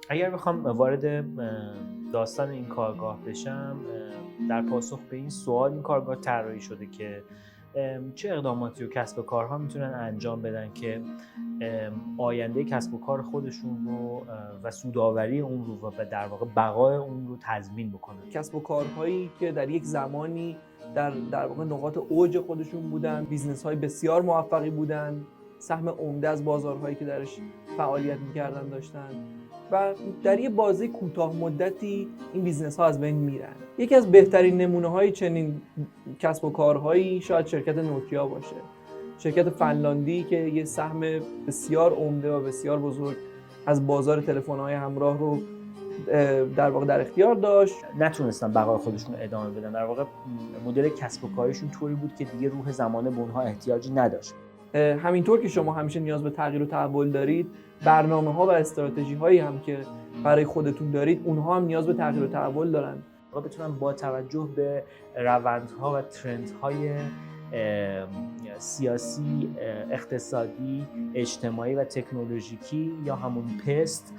اگر بخوام وارد داستان این کارگاه بشم، در پاسخ به این سوال این کارگاه طراحی شده که چه اقداماتی و کسب و کارها میتونن انجام بدن که آینده کسب و کار خودشون رو و سودآوری اون رو و در واقع بقای اون رو تضمین بکنن. کسب و کارهایی که در یک زمانی در واقع نقاط اوج خودشون بودن، بیزنس های بسیار موفقی بودن، سهم عمده از بازارهایی که درش فعالیت میکردن داشتن و در یه بازه کوتاه مدتی این بیزنس ها از بین میرن. یکی از بهترین نمونه های چنین کسب و کارهایی شاید شرکت نوکیا باشه، شرکت فنلاندی که یه سهم بسیار عمده و بسیار بزرگ از بازار تلفن‌های همراه رو در واقع در اختیار داشت. نتونستن بقای خودشون رو ادامه بدن. در واقع مدل کسب و کاریشون طوری بود که دیگه روح زمانه به اونها احتیاجی نداشت. همینطور که شما همیشه نیاز به تغییر و تحول دارید، برنامه‌ها و استراتژی‌هایی هم که برای خودتون دارید، اونها هم نیاز به تغییر و تحول دارن. و بتونن با توجه به روندها و ترندهای سیاسی، اقتصادی، اجتماعی و تکنولوژیکی یا همون پست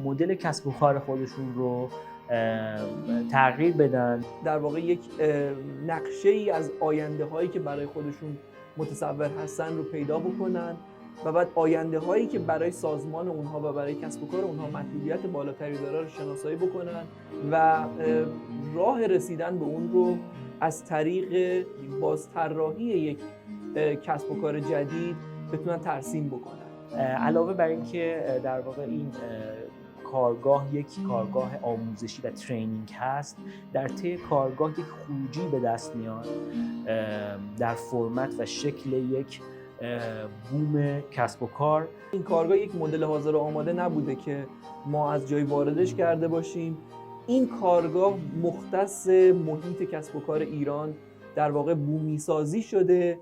مدل کسب و کار خودشون رو تغییر بدن. در واقع یک نقشه‌ای از آینده‌هایی که برای خودشون متصور هستن رو پیدا بکنن و بعد آینده‌هایی که برای سازمان اونها و برای کسب و کار اونها مطلوبیت بالاتری داره رو شناسایی بکنن و راه رسیدن به اون رو از طریق بازطراحی یک کسب و کار جدید بتونن ترسیم بکنن. علاوه بر اینکه در واقع این کارگاه یک کارگاه آموزشی و ترینینگ هست، در طی کارگاه یک خروجی به دست میاد در فرمت و شکل یک بوم کسب و کار. این کارگاه یک مدل حاضر و آماده نبوده که ما از جای واردش کرده باشیم. این کارگاه مختص محیط کسب و کار ایران در واقع بومی سازی شده.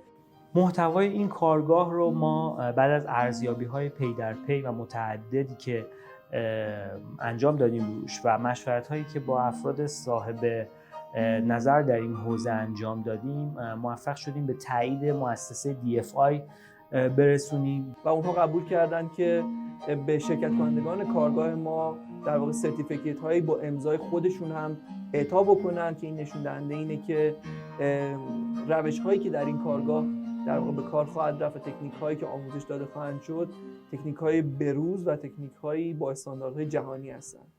محتوای این کارگاه رو ما بعد از ارزیابی‌های پی در پی و متعددی که انجام دادیم روش و مشورت‌هایی که با افراد صاحب نظر در این حوزه انجام دادیم، موفق شدیم به تایید مؤسسه DFI برسونیم و اونها قبول کردن که به شرکت کنندگان کارگاه ما در واقع سرتیفیکیت هایی با امضای خودشون هم اعطا بکنن که این نشون دهنده اینه که روش هایی که در این کارگاه در واقع به کار خواهد رفت و تکنیک هایی که آموزش داده خواهند شد تکنیک های بروز و تکنیک هایی با استانداردهای جهانی هستند.